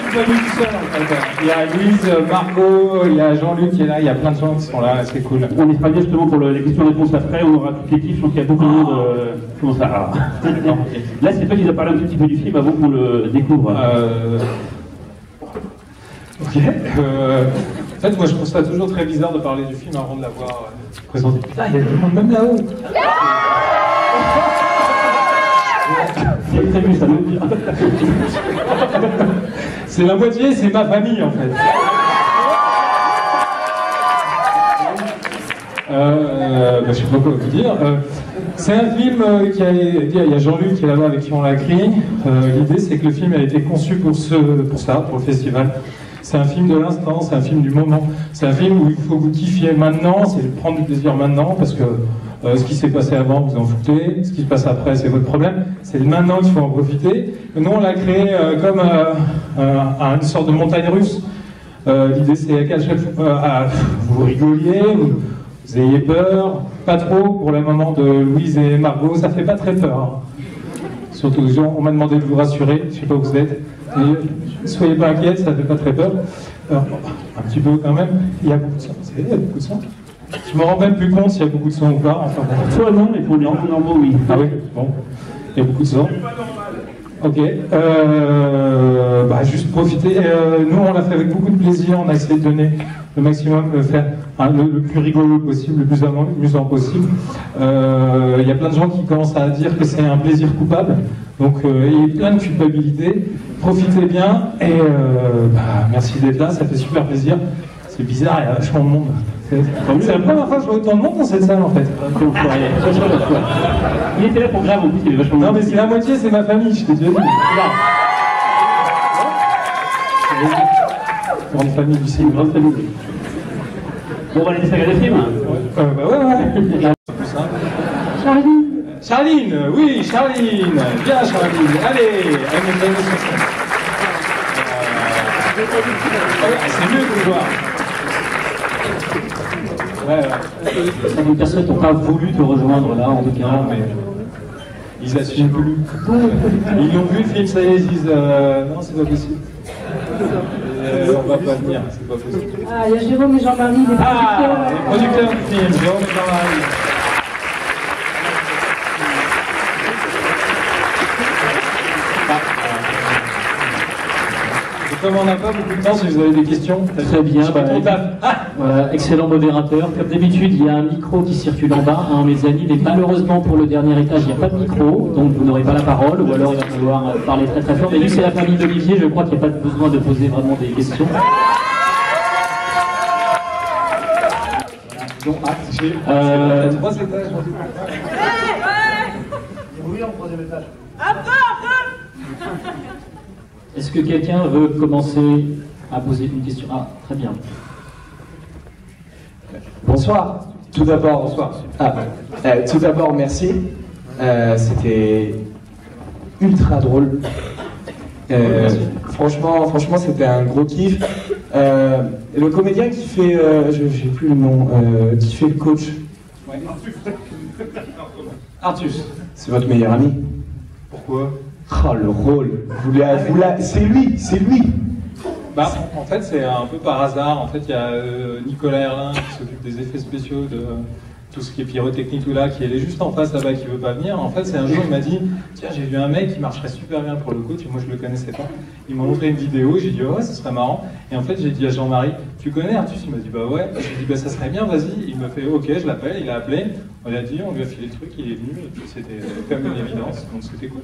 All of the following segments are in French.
suis pas venu tout seul en fait. Il y a Louise, Margot, il y a Jean-Luc qui est là, il y a plein de gens qui sont là, c'est cool. On est pas bien justement pour les questions-réponses après, on aura toute l'équipe, je pense qu'il y a beaucoup de monde. Comment ça Là, c'est toi qui nous as parlé un tout petit peu du film avant qu'on le découvre. Ok. En fait, moi je trouve ça toujours très bizarre de parler du film avant de l'avoir présenté. Putain, il y a du monde même là-haut. C'est très bien, ça veut dire. C'est la moitié, c'est ma famille en fait. Je sais pas quoi vous dire. C'est un film qui a. Il y a Jean-Luc qui est là-bas avec qui on l'a écrit. L'idée c'est que le film a été conçu pour ça, pour le festival. C'est un film de l'instant, c'est un film du moment. C'est un film où il faut vous kiffiez maintenant, c'est prendre du plaisir maintenant, parce que ce qui s'est passé avant, vous en foutez. Ce qui se passe après, c'est votre problème. C'est maintenant qu'il faut en profiter. Et nous, on l'a créé comme une sorte de montagne russe. L'idée, c'est qu'à chaque fois, vous rigoliez, vous ayez peur. Pas trop pour le moment de Louise et Margot, ça fait pas très peur. Hein. Surtout, on m'a demandé de vous rassurer, je sais pas où vous êtes. Et, soyez pas inquiets, ça fait pas très peur. Un petit peu quand même. Il y a beaucoup de sang. Il y a beaucoup de sang. Je me rends même plus compte s'il y a beaucoup de sang ou pas. Enfin, Toi non, mais pour les gens normaux, oui. Ah oui, bon. Il y a beaucoup de sang. Ok. Juste profiter. Nous, on l'a fait avec beaucoup de plaisir. On a essayé de donner le maximum, faire le plus rigolo possible, le plus amusant possible. Il y a plein de gens qui commencent à dire que c'est un plaisir coupable. Donc, il y a plein de culpabilité. Profitez bien. Et merci d'être là. Ça fait super plaisir. C'est bizarre, il y a vachement de monde. C'est la première fois que je vois autant de monde dans cette salle en fait. Il était là pour grave en plus, il y avait vachement de monde. Non mais c'est la moitié, c'est ma famille, je t'ai déjà dit. Grande famille du cinéma. Grande famille. Bon, on va aller laisser regarder le film. Ouais. Charline. Charline, oui, Charline. Bien Charline, allez. C'est mieux de vous voir. Certaines personnes n'ont pas voulu te rejoindre là, en tout cas. Non, mais ils assument plus. Ils ont vu le film, ça y est, ils disent non, c'est pas possible. On va pas venir, c'est pas possible. Ah, il y a Jérôme et Jean-Marie, les producteurs. Les producteurs du film, Jérôme et Jean-Marie. Comme on n'a pas beaucoup de temps, si vous avez des questions, très bien. Voilà, excellent modérateur. Comme d'habitude, il y a un micro qui circule en bas, en mezzanine, et malheureusement pour le dernier étage, il n'y a pas de micro, donc vous n'aurez pas la parole, ou alors il va falloir parler très très fort. Mais vu que c'est la famille d'Olivier, je crois qu'il n'y a pas besoin de poser vraiment des questions. Ils ont hâte. 3 étages. Oui, en 3e étage. Est-ce que quelqu'un veut commencer à poser une question? Ah, très bien. Bonsoir. Tout d'abord, bonsoir. Tout d'abord, merci. C'était ultra drôle. Franchement, c'était un gros kiff. Le comédien qui fait, j'ai plus le nom, qui fait le coach. Ouais. Artus. C'est votre meilleur ami. Pourquoi? Oh, le rôle. C'est lui. Bah, en fait, c'est un peu par hasard. En fait, il y a Nicolas Herlin qui s'occupe des effets spéciaux, de tout ce qui est pyrotechnie, tout là, qui est juste en face là-bas, qui veut pas venir. En fait, c'est un jour, il m'a dit, tiens, j'ai vu un mec qui marcherait super bien pour le coach, et moi je le connaissais pas. Il m'a montré une vidéo, j'ai dit, ouais, ça serait marrant. Et en fait, j'ai dit à Jean-Marie, tu connais Artus? Il m'a dit, bah ouais. J'ai dit, bah ça serait bien, vas-y. Il m'a fait, ok, je l'appelle, il a appelé. On lui a dit, on lui a filé le truc, il est venu, et puis c'était comme une évidence, donc c'était cool.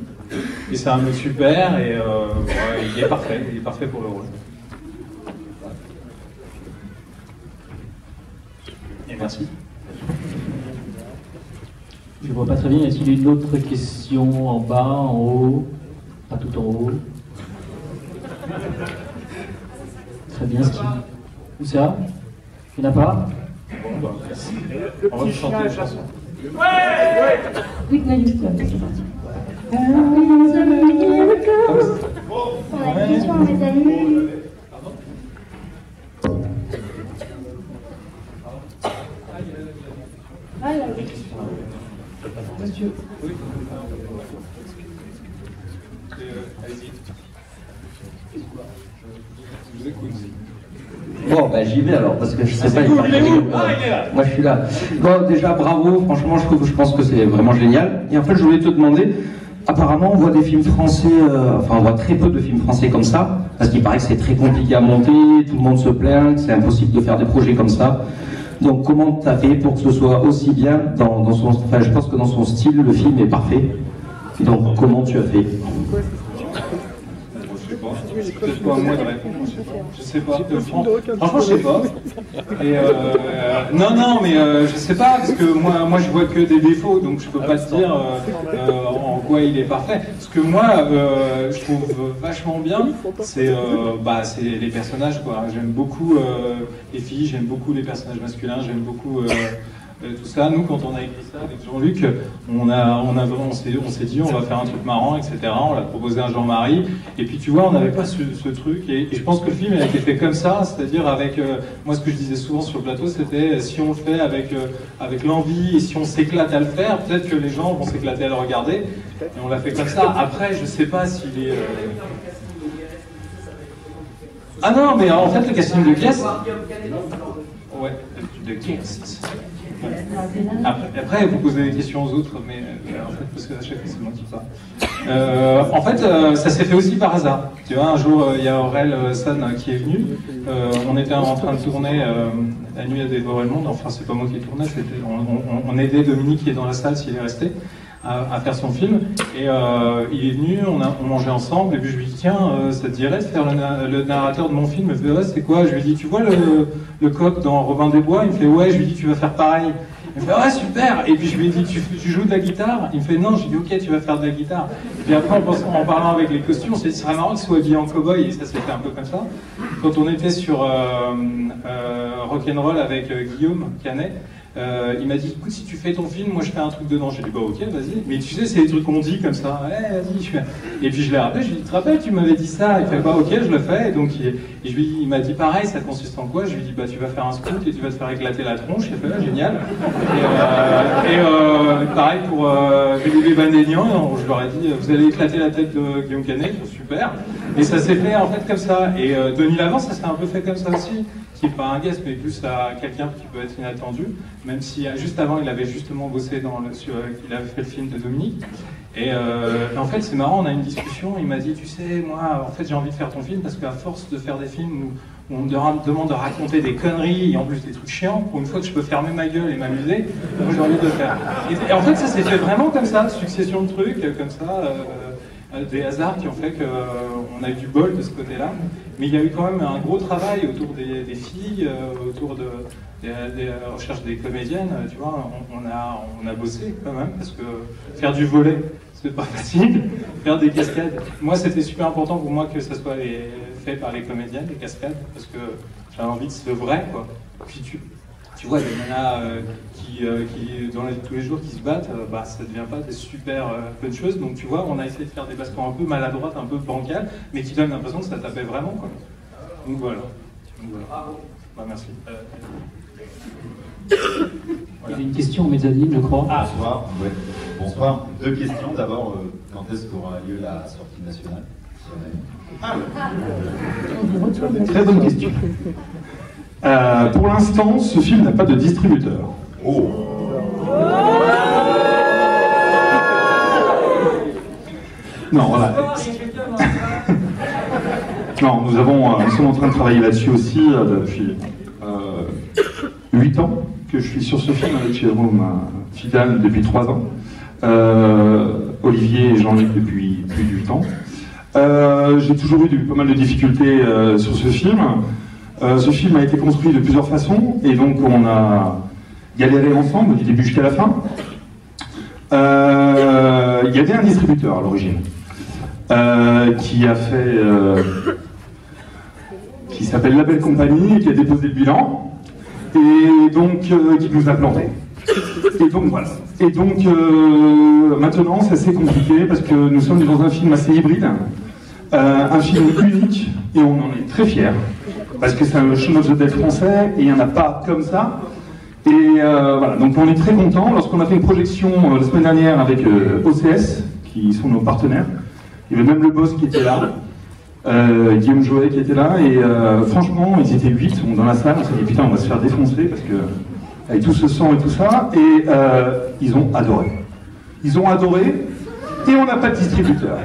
Et c'est un mec super, et il est parfait pour le rôle. Et merci. Je ne vois pas très bien. Est-ce qu'il y a une autre question en bas, en haut? Pas tout en haut. Très bien. Où ça? Il n'y en a pas? Bon, bah, merci. On va vous chanter une chanson. Whitney Houston, c'est parti. On a une question à mes amis. Monsieur. Oui. Allez-y. Je vous écoute. Bon, ben j'y vais alors, parce que je sais pas. Il est où? Ah, il est là. Moi, je suis là. Bon, déjà, bravo. Franchement, je pense que c'est vraiment génial. Et en fait, je voulais te demander. Apparemment, on voit des films français. Enfin, on voit très peu de films français comme ça, parce qu'il paraît que c'est très compliqué à monter. Tout le monde se plaint, que c'est impossible de faire des projets comme ça. Donc, comment tu as fait pour que ce soit aussi bien dans son. Enfin, je pense que dans son style, le film est parfait. Et donc, comment tu as fait? C'est peut-être pas à moi de répondre, je sais pas. Franchement, je sais pas. Et non, mais je sais pas, parce que moi je vois que des défauts, donc je peux pas te dire en quoi il est parfait. Ce que moi je trouve vachement bien, c'est les personnages, quoi. J'aime beaucoup les filles, j'aime beaucoup les personnages masculins, j'aime beaucoup tout ça. Nous, quand on a écrit ça avec Jean-Luc, on s'est dit on va faire un truc marrant, etc. On l'a proposé à Jean-Marie, et puis tu vois, on n'avait pas ce truc, et je pense que le film a été fait comme ça, c'est-à-dire avec moi, ce que je disais souvent sur le plateau, c'était si on le fait avec l'envie et si on s'éclate à le faire, peut-être que les gens vont s'éclater à le regarder, et on l'a fait comme ça. Après, je sais pas s'il est ah non, mais en fait le casting de Guest, ouais, de Guest. Après, vous posez des questions aux autres, mais en fait, parce que à chaque fois, c'est moi qui parle. En fait, ça s'est fait aussi par hasard. Tu vois, un jour, il y a Aurel San qui est venu. On était en train de tourner La nuit a dévoré le monde. Enfin, c'est pas moi qui tournais, on aidait Dominique qui est dans la salle s'il est resté à faire son film. Et il est venu, on mangeait ensemble, et puis je lui dis tiens, ça te dirait de faire le narrateur de mon film? Il me fait ouais, c'est quoi? Je lui dis tu vois le coq dans Robin des Bois? Il me fait ouais. Je lui dis tu vas faire pareil. Il me fait ouais, super. Et puis je lui ai dit tu joues de la guitare? Il me fait non. Je lui dis ok, tu vas faire de la guitare. Et puis après en parlant avec les costumes, on s'est dit ce serait marrant qu'il soit habillé en cow-boy, et ça s'est fait un peu comme ça. Quand on était sur Rock'n'Roll avec Guillaume Canet, il m'a dit écoute, si tu fais ton film, moi je fais un truc dedans. J'ai dit bah ok, vas-y. Mais tu sais, c'est des trucs qu'on dit comme ça. Ouais, vas-y, je fais. Et puis je l'ai rappelé, je lui ai dit tu te rappelles, tu m'avais dit ça? Il fait bah ok, je le fais. Et donc il m'a dit pareil, ça consiste en quoi? Je lui ai dit bah tu vas faire un scout et tu vas te faire éclater la tronche. Il a fait là, génial. Et pareil pour les Vanellian, je leur ai dit vous allez éclater la tête de Guillaume Canet, super. Et ça s'est fait en fait comme ça. Et Denis Lavant, ça s'est un peu fait comme ça aussi, qui n'est pas un guest, mais plus à quelqu'un qui peut être inattendu, même si juste avant il avait justement bossé il avait fait le film de Dominique. Et en fait c'est marrant, on a une discussion, il m'a dit tu sais, moi en fait j'ai envie de faire ton film parce qu'à force de faire des films où on me demande de raconter des conneries et en plus des trucs chiants, pour une fois que je peux fermer ma gueule et m'amuser, moi j'ai envie de le faire. Et en fait ça s'est fait vraiment comme ça, succession de trucs comme ça. Des hasards qui ont fait qu'on a eu du bol de ce côté-là, mais il y a eu quand même un gros travail autour des filles, autour des recherches des comédiennes, tu vois, on a bossé quand même, parce que faire du volet, c'est pas facile, faire des cascades, moi c'était super important pour moi que ça soit fait par les comédiennes, les cascades, parce que j'avais envie de ce vrai, quoi. Puis tu vois, des nanas qui dans la vie de tous les jours qui se battent, ça ne devient pas des super bonnes choses. Donc tu vois, on a essayé de faire des bastons un peu maladroites, un peu bancales, mais qui donnent l'impression que ça tapait vraiment, quoi. Donc voilà. Bah, merci. Voilà. Il y a une question en mezzanine, je crois. Ah, bonsoir. Ouais. Bonsoir. Deux questions. D'abord, quand est-ce qu'aura lieu la sortie nationale? Très bonne question. Pour l'instant, ce film n'a pas de distributeur. Oh. Non, voilà. Non, nous sommes en train de travailler là-dessus aussi depuis 8 ans que je suis sur ce film avec Jérôme Fidal depuis 3 ans. Olivier et Jean-Luc depuis plus de 8 ans. J'ai toujours eu pas mal de difficultés sur ce film. Ce film a été construit de plusieurs façons, et donc on a galéré ensemble du début jusqu'à la fin. Il y avait un distributeur à l'origine qui s'appelle La Belle Compagnie, qui a déposé le bilan, et donc qui nous a plantés. Et donc voilà. Et donc maintenant c'est assez compliqué parce que nous sommes dans un film assez hybride, un film unique, et on en est très fiers. Parce que c'est un chef d'œuvre français et il n'y en a pas comme ça. Et voilà, donc on est très contents. Lorsqu'on a fait une projection la semaine dernière avec OCS, qui sont nos partenaires, il y avait même le boss qui était là. Guillaume Jouet qui était là, et franchement, ils étaient 8 dans la salle, on s'est dit putain, on va se faire défoncer, parce que avec tout ce sang et tout ça, et ils ont adoré. Ils ont adoré, et on n'a pas de distributeur.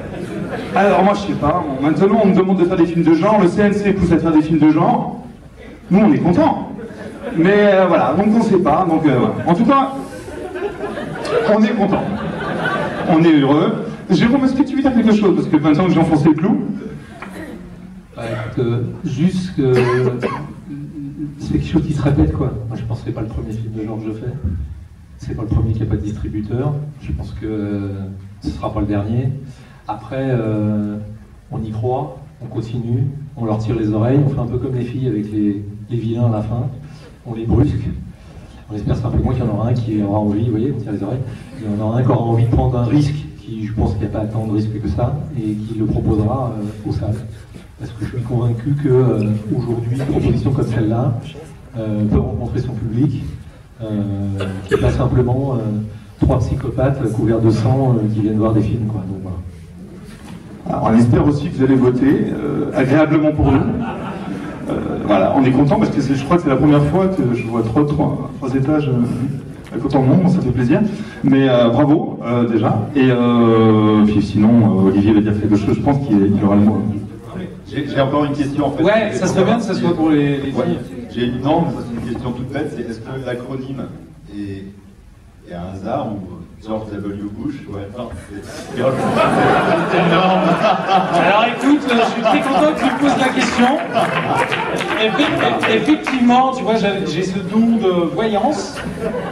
Alors moi je sais pas, maintenant on me demande de faire des films de genre, le CNC pousse à faire des films de genre, nous on est contents. Mais voilà, donc on sait pas, donc voilà. En tout cas, on est contents. On est heureux. Jérôme, est-ce que tu veux dire quelque chose? Parce que maintenant que j'ai enfoncé le clou. Juste que c'est quelque chose qui se répète, quoi. Moi je pense que c'est pas le premier film de genre que je fais. C'est pas le premier qui n'a pas de distributeur. Je pense que ce sera pas le dernier. Après, on y croit, on continue, on leur tire les oreilles, on fait un peu comme les filles avec les vilains à la fin, on les brusque. On espère simplement qu'il y en aura un qui aura envie, vous voyez, on tire les oreilles, il y en aura un qui aura envie de prendre un risque, qui je pense qu'il n'y a pas tant de risque que ça, et qui le proposera aux salles. Parce que je suis convaincu qu'aujourd'hui, une proposition comme celle-là peut rencontrer son public, qui n'est pas simplement 3 psychopathes couverts de sang qui viennent voir des films, quoi. Donc, voilà. Alors, on espère aussi que vous allez voter agréablement pour nous. Voilà, on est content parce que je crois que c'est la première fois que je vois trois étages avec autant de monde, ça fait plaisir. Mais bravo déjà. Et puis sinon, Olivier va dire quelque chose, je pense qu'il aura le mot. J'ai encore une question en fait. Ouais, ça serait bien que ça soit pour les filles. Ouais. Non, mais ça c'est une question toute bête, c'est est-ce que l'acronyme est un hasard ou George W. Bush? Ouais, non, c'est énorme. Alors écoute, je suis très content que tu me poses la question. Effectivement, tu vois, j'ai ce don de voyance.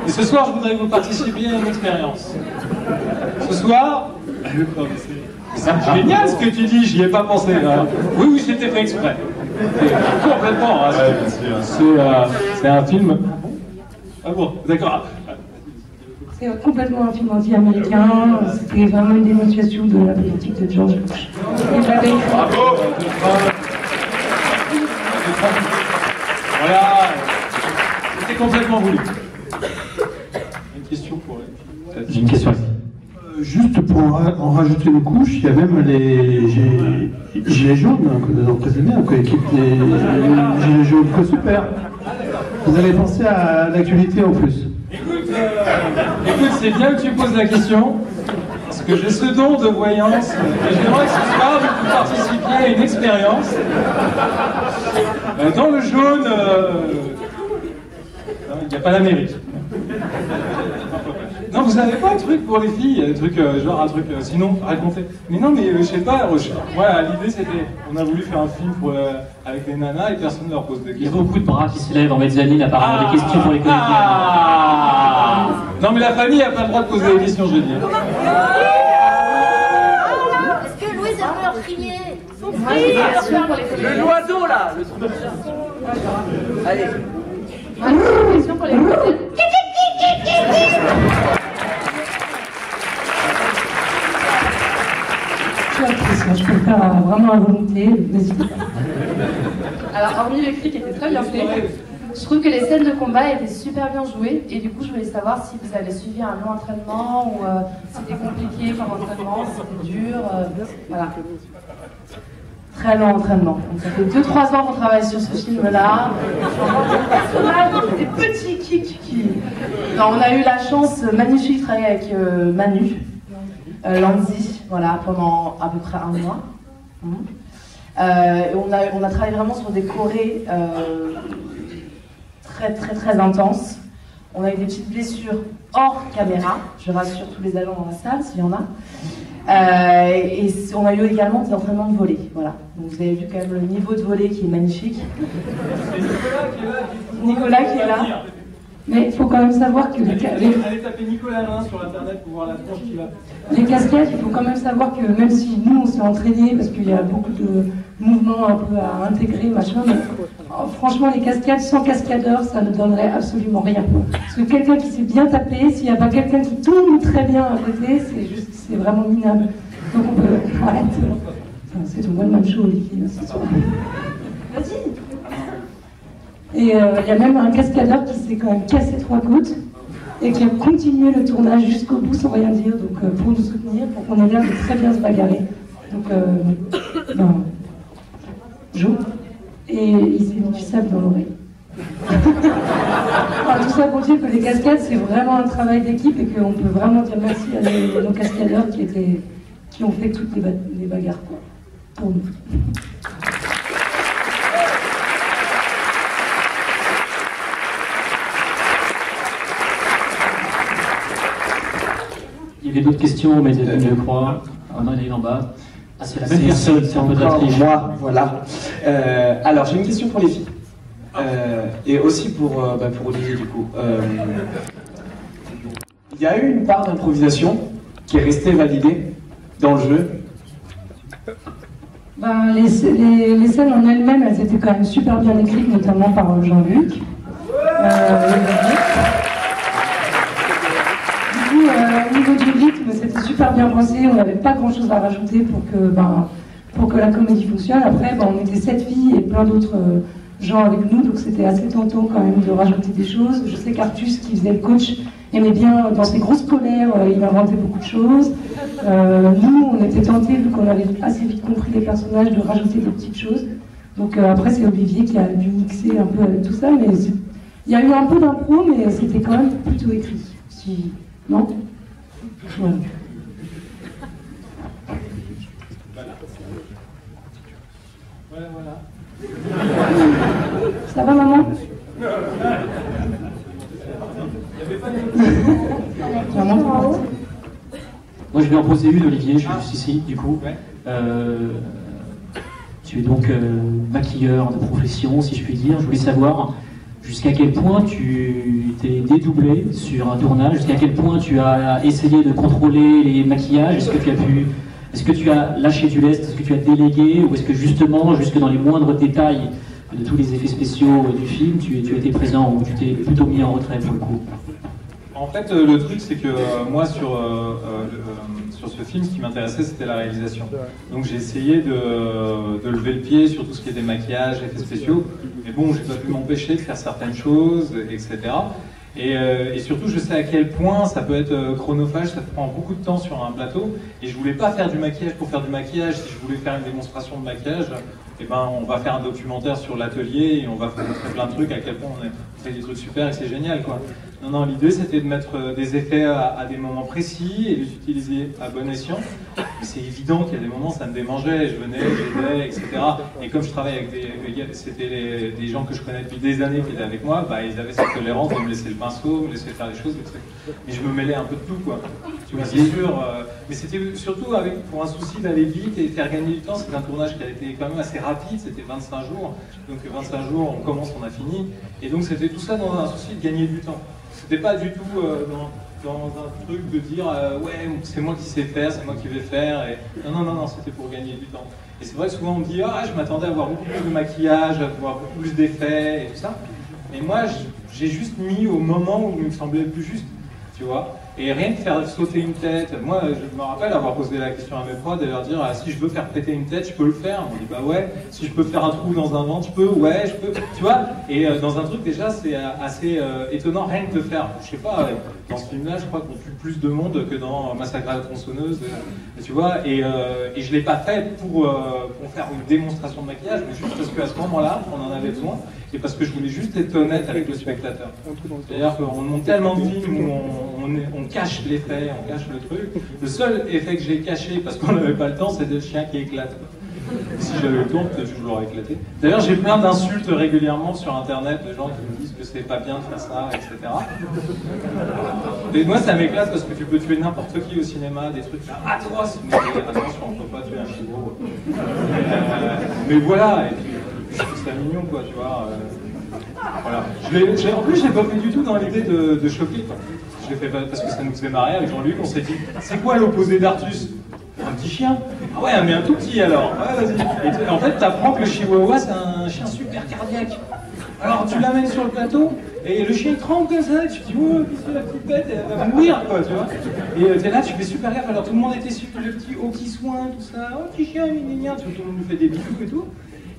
Et ce soir, je voudrais que vous participiez à une expérience. Ce soir, c'est génial ce que tu dis, j'y ai pas pensé. Hein. Oui, c'était fait exprès. Complètement. Hein. Ouais, c'est un film. Ah bon, d'accord. C'est complètement un film anti-américain. C'était vraiment une dénonciation de la politique de George Bush. Bravo. Voilà. C'était complètement voulu. Une question pour elle. J'ai une question ici. Juste pour en rajouter une couche, il y a même les gilets jaunes, que c'est bien, qui équipent les gilets jaunes, que super. Vous avez pensé à l'actualité en plus. Écoute, c'est bien que tu poses la question, parce que j'ai ce don de voyance, et j'aimerais que ce soir vous participiez à une expérience. Dans le jaune, il n'y a pas d'Amérique. Non, vous n'avez pas un truc pour les filles, un truc sinon racontez. Mais non, mais je sais pas, moi l'idée c'était, on a voulu faire un film avec les nanas et personne ne leur pose de questions. Il y a beaucoup de bras qui se lèvent en mezzanine, apparemment des questions pour les comédiens. Non, mais la famille n'a pas le droit de poser des questions, je veux dire. Est-ce que Louise a leur crier? Le l'oiseau là. Allez. Une question pour les comédiens. Je peux le faire vraiment à volonté, n'hésitez pas. Alors, hormis le cri qui était très bien fait, je trouve que les scènes de combat étaient super bien jouées et du coup, je voulais savoir si vous avez suivi un long entraînement ou c'était compliqué comme entraînement, si c'était dur, voilà. Très long entraînement. Donc, ça fait 2-3 ans qu'on travaille sur ce film-là. Des petits kicks qui... Non, on a eu la chance magnifique de travailler avec Manu Lanzi, voilà, pendant à peu près 1 mois. On a travaillé vraiment sur des chorés très intenses. On a eu des petites blessures hors caméra, je rassure tous les agents dans la salle s'il y en a. Et on a eu également des entraînements de volley, voilà. Donc vous avez vu quand même le niveau de volley qui est magnifique. Nicolas qui est là. Mais il faut quand même savoir que Allez taper Nicolas Lin sur internet pour voir la tronche qui va. Les cascades, il faut quand même savoir que même si nous on s'est entraînés parce qu'il y a beaucoup de mouvements un peu à intégrer, machin, mais franchement les cascades sans cascadeur ça ne donnerait absolument rien. Parce que quelqu'un qui s'est bien tapé, s'il n'y a pas quelqu'un qui tourne très bien à côté, c'est vraiment minable. Donc on peut arrêter. Enfin, c'est ton one man show Olivier, c'est sûr. Vas-y. Et il y a même un cascadeur qui s'est quand même cassé 3 côtes et qui a continué le tournage jusqu'au bout sans rien dire, donc pour nous soutenir, pour qu'on ait l'air de très bien se bagarrer. Donc, non. jaune, et il s'est mis du sable dans l'oreille. Enfin, tout ça pour dire que les cascades, c'est vraiment un travail d'équipe et qu'on peut vraiment dire merci à nos cascadeurs qui ont fait toutes les bagarres, quoi, pour nous. Il y avait d'autres questions, mais je crois. Ah non, il y en a une en bas. Ah, c'est la même personne, c'est un peu de la triche. Moi, voilà. Alors, j'ai une question pour les filles. Et aussi pour Olivier, du coup. Il y a eu une part d'improvisation qui est restée validée dans le jeu. Ben, les scènes en elles-mêmes, elles étaient quand même super bien écrites, notamment par Jean-Luc. Du coup, au niveau du rythme, c'était super bien pensé. On n'avait pas grand-chose à rajouter pour que la comédie fonctionne. Après, on était 7 filles et plein d'autres gens avec nous, donc c'était assez tentant quand même de rajouter des choses. Je sais qu'Artus, qui faisait le coach, aimait bien, dans ses grosses colères, il inventait beaucoup de choses. Nous, on était tentés, vu qu'on avait assez vite compris les personnages, de rajouter des petites choses. Donc après, c'est Olivier qui a dû mixer un peu avec tout ça, mais il y a eu un peu d'impro, mais c'était quand même plutôt écrit. Non? Ouais. Voilà. Ça va, maman? Moi, je vais en poser une, Olivier, je suis juste ici, du coup. Tu es donc maquilleur de profession, si je puis dire. Je voulais savoir jusqu'à quel point tu t'es dédoublé sur un tournage, jusqu'à quel point tu as essayé de contrôler les maquillages, est-ce que tu as lâché du lest, est-ce que tu as délégué, ou est-ce que justement, jusque dans les moindres détails de tous les effets spéciaux du film, tu étais présent ou tu t'es plutôt mis en retrait pour le coup? En fait, le truc, c'est que moi, sur ce film, ce qui m'intéressait, c'était la réalisation. Donc j'ai essayé de lever le pied sur tout ce qui était maquillage, effets spéciaux, mais bon, j'ai pas pu m'empêcher de faire certaines choses, etc. Et surtout, je sais à quel point ça peut être chronophage, ça prend beaucoup de temps sur un plateau, et je voulais pas faire du maquillage pour faire du maquillage. Si je voulais faire une démonstration de maquillage, eh ben, on va faire un documentaire sur l'atelier et on va faire montrer plein de trucs, à quel point on fait des trucs super et c'est génial, quoi. Non, l'idée c'était de mettre des effets à des moments précis et les utiliser à bon escient. Mais c'est évident qu'il y a des moments ça me démangeait, je venais, j'aidais, etc. Et comme je travaille avec c'était des gens que je connais depuis des années qui étaient avec moi, bah, ils avaient cette tolérance de me laisser le pinceau, me laisser faire des choses, etc. Mais je me mêlais un peu de tout, quoi. Tu vois, c'est sûr. Mais c'était surtout pour un souci d'aller vite et faire gagner du temps. C'est un tournage qui a été quand même assez rapide, c'était 25 jours. Donc 25 jours, on commence, on a fini. Et donc c'était tout ça dans un souci de gagner du temps. C'était pas du tout dans un truc de dire ouais, c'est moi qui sais faire, c'est moi qui vais faire. Et... Non, c'était pour gagner du temps. Et c'est vrai que souvent on me dit ah, je m'attendais à avoir beaucoup plus de maquillage, à avoir beaucoup plus d'effets et tout ça. Mais moi, j'ai juste mis au moment où il me semblait le plus juste, tu vois. Et rien que faire sauter une tête. Moi, je me rappelle avoir posé la question à mes prods et leur dire ah, si je veux faire péter une tête, je peux le faire. On dit bah ouais. Si je peux faire un trou dans un ventre, je peux. Ouais, je peux. Tu vois. Et dans un truc déjà, c'est assez étonnant rien que de faire. Je sais pas. Dans ce film-là, je crois qu'on tue plus de monde que dans Massacre à la tronçonneuse. Tu vois. Et je l'ai pas fait pour faire une démonstration de maquillage, mais juste parce qu'à ce moment-là, on en avait besoin. Et parce que je voulais juste être honnête avec le spectateur. C'est-à-dire qu'on monte tellement de films où on cache l'effet, on cache le truc. Le seul effet que j'ai caché, parce qu'on n'avait pas le temps, c'était le chien qui éclate. Si j'avais le temps, peut-être que je l'aurais éclaté. D'ailleurs, j'ai plein d'insultes régulièrement sur Internet, de gens qui me disent que c'est pas bien de faire ça, etc. Et moi, ça m'éclate parce que tu peux tuer n'importe qui au cinéma, des trucs atroces. Mais attention, on ne peut pas tuer un chivot. Mais voilà, et puis je trouve ça mignon, quoi, tu vois. Voilà. En plus, je l'ai pas fait du tout dans l'idée de choquer, quoi. Je l'ai fait parce que ça nous faisait marrer avec Jean-Luc. On s'est dit, c'est quoi l'opposé d'Artus? Un petit chien? Ah ouais, mais un tout petit alors. Ouais, vas-y. Et en fait, t'apprends que le chihuahua, c'est un chien super cardiaque. Alors, tu l'amènes sur le plateau, et le chien il tremble comme ça, et tu te dis, oh, qu'est-ce que la petite bête, elle va mourir, quoi, tu vois. Et t'es là, tu fais super gaffe. Alors, tout le monde était sur le petit haut qui soin, tout ça. Oh, petit chien, mignon, tout le monde nous fait des bisous et tout.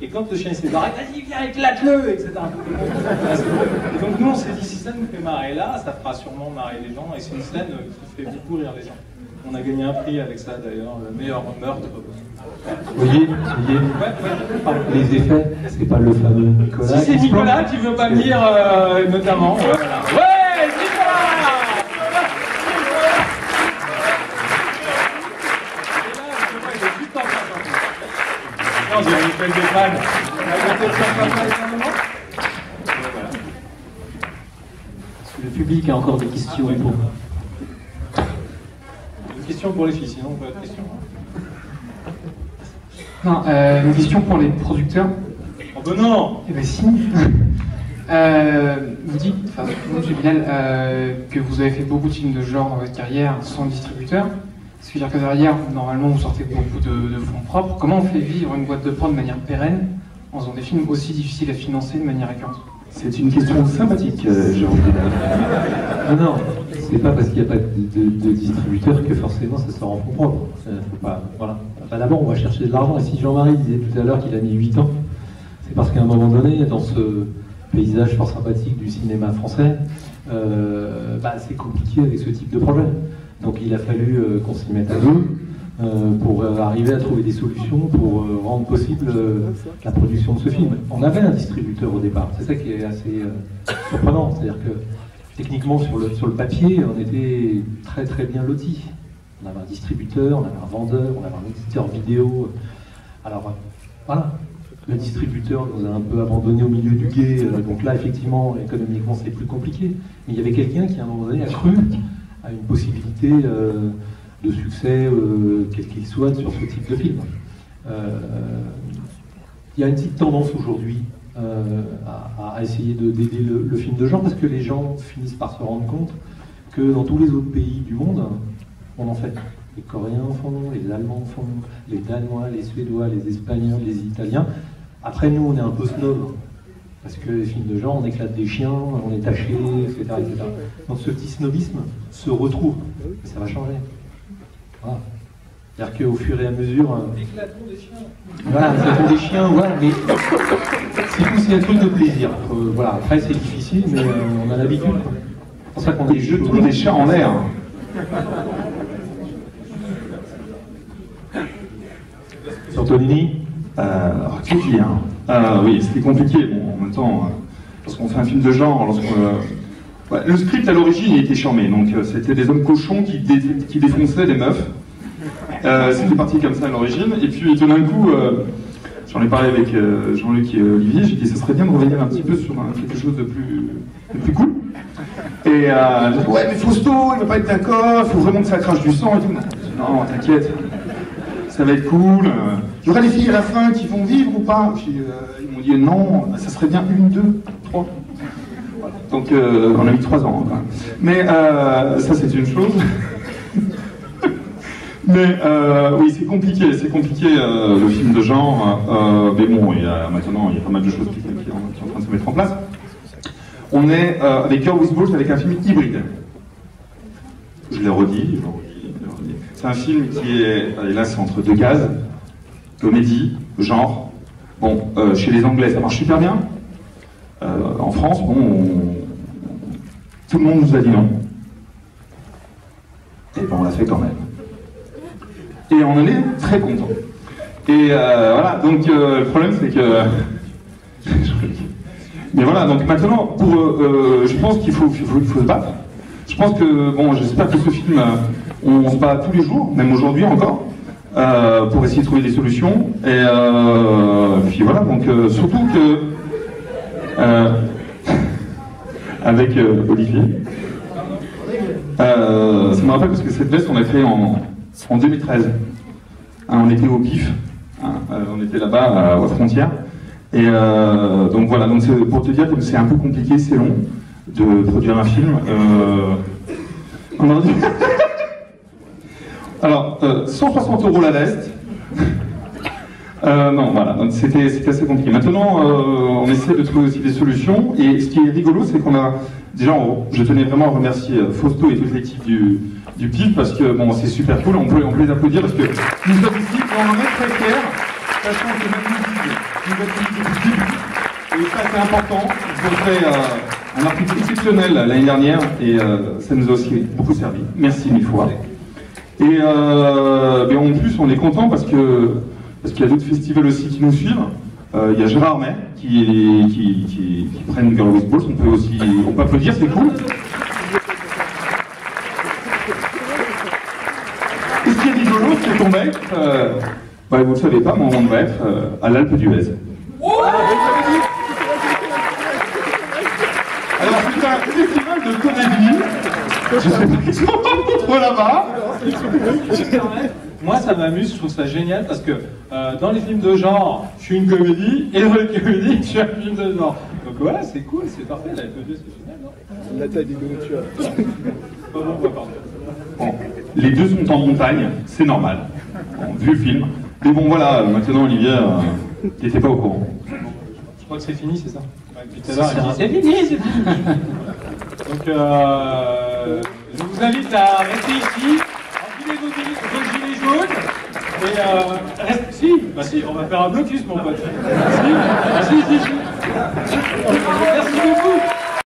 Et quand le chien s'est barré, vas-y, viens, éclate-le, etc. Et donc nous, on s'est dit, si ça nous fait marrer là, ça fera sûrement marrer les gens, et c'est une scène qui fait beaucoup rire les gens. On a gagné un prix avec ça d'ailleurs, le meilleur meurtre. Vous voyez, les effets, c'est pas le fameux Nicolas. Si c'est Nicolas qui veut pas venir, notamment. Voilà. Ouais, Nicolas! Non, j'ai une espèce de fan. Le public a encore des questions pour. Une question pour les filles, sinon pas de question. Non, une question pour les producteurs. Oh ben non. Eh ben si. Vous dites, enfin, vous, Bilal, que vous avez fait beaucoup de films de genre dans votre carrière sans distributeur. Ce qui veut dire que derrière, normalement, vous sortez beaucoup de fonds propres. Comment on fait vivre une boîte de prod de manière pérenne en faisant des films aussi difficiles à financer de manière récurrente? C'est une question sympathique, Jérôme Bilal. Non, c'est pas parce qu'il n'y a pas de distributeur que forcément ça sort en fonds propres. Faut pas, voilà. Enfin, d'abord, on va chercher de l'argent. Et si Jean-Marie disait tout à l'heure qu'il a mis 8 ans, c'est parce qu'à un moment donné, dans ce paysage fort sympathique du cinéma français, c'est compliqué avec ce type de projet. Donc il a fallu qu'on s'y mette à deux pour arriver à trouver des solutions pour rendre possible la production de ce film. On avait un distributeur au départ, c'est ça qui est assez surprenant, c'est-à-dire que techniquement sur le papier, on était très très bien lotis. On avait un distributeur, on avait un vendeur, on avait un éditeur vidéo. Alors voilà, le distributeur nous a un peu abandonnés au milieu du gué, donc là effectivement économiquement c'est plus compliqué. Mais il y avait quelqu'un qui à un moment donné a cru à une possibilité de succès, quel qu'il soit, sur ce type de film. Il y a une petite tendance aujourd'hui à essayer d'aider le film de genre, parce que les gens finissent par se rendre compte que dans tous les autres pays du monde, on en fait. Les Coréens en font, les Allemands en font, les Danois, les Suédois, les Espagnols, les Italiens. Après, nous, on est un peu snob. Parce que les films de genre, on éclate des chiens, on est taché, etc., etc. Donc ce petit snobisme se retrouve. Et ça va changer. Voilà. C'est-à-dire qu'au fur et à mesure... Éclatons des chiens. Voilà, éclatons des chiens, voilà, mais c'est un truc de plaisir. Voilà, après c'est difficile, mais on a l'habitude. C'est pour ça qu'on des jetons des chats en l'air. Sur Tonini que dire oui, c'était compliqué. Bon, en même temps, lorsqu'on fait un film de genre, le script à l'origine il était charmé, donc c'était des hommes cochons qui défonçaient des meufs. C'était parti comme ça à l'origine, et puis tout d'un coup, j'en ai parlé avec Jean-Luc et Olivier, j'ai dit ça serait bien de revenir un petit peu sur quelque chose de plus cool. Et j'ai dit ouais mais Fausto, il va pas être d'accord, il faut vraiment que ça crache du sang et tout. Non, t'inquiète. Ça va être cool. Il y aura les filles à la fin qui vont vivre ou pas? Puis, ils m'ont dit non, ça serait bien 1, 2, 3. Donc on a mis 3 ans. Hein. Mais ça c'est une chose. Mais oui, c'est compliqué le film de genre. Mais bon, maintenant il y a pas mal de choses qui sont en train de se mettre en place. On est avec Girl with Balls avec un film hybride. Je l'ai redit. C'est un film qui est, et là c'est entre deux cases, comédie, genre. Bon, chez les Anglais ça marche super bien. En France, bon, tout le monde nous a dit non. Et bon, on l'a fait quand même. Et on en est très content. Et voilà, donc le problème c'est que... Mais voilà, donc maintenant, je pense qu'il faut se battre. Je pense que, bon, j'espère que ce film... on se bat tous les jours, même aujourd'hui encore, pour essayer de trouver des solutions. Et puis voilà, donc surtout que avec Olivier, ça me rappelle parce que cette veste on l'a fait en 2013. Hein, on était au PIF, hein, on était là-bas à la frontière. Et donc voilà, donc c'est pour te dire que c'est un peu compliqué, c'est long de produire un film. On a dit... Alors, 160 € la veste. Non, voilà, c'était assez compliqué. Maintenant, on essaie de trouver aussi des solutions. Et ce qui est rigolo, c'est qu'on a... Déjà, je tenais vraiment à remercier Fausto et toute l'équipe du PIF parce que, bon, c'est super cool. On peut les applaudir parce que nous sommes ici, on en est très fiers, sachant que même nous et ça, c'est important. Ils ont fait un article exceptionnel l'année dernière et ça nous a aussi beaucoup servi. Merci 1000 fois. Et mais en plus, on est content parce qu'il y a d'autres festivals aussi qui nous suivent. Il y a Gérard May qui prennent Girl with Balls. On peut applaudir, c'est cool. Et ce qui est rigolo, c'est qu'on va être, vous ne le savez pas, mais on va être à l'Alpe d'Huez. Alors c'est un festival de comédie. Je sais pas qui sont contre là-bas. Moi, ça m'amuse, je trouve ça génial parce que dans les films de genre, je suis une comédie et dans les comédies, je suis un film de genre. Donc voilà, c'est cool, c'est parfait. La F2, c'est génial, non? La taille des nourritures. Bon, les deux sont en montagne, c'est normal. Bon, vu le film. Mais bon, voilà, maintenant, Olivier, il n'était pas au courant. Je crois que c'est fini, c'est ça? Depuis tout à l'heure, il dit c'est fini, c'est fini. Donc, je vous invite à rester ici, enfilez vos gilets jaunes, et si, on va faire un blocus, mon pote. Si.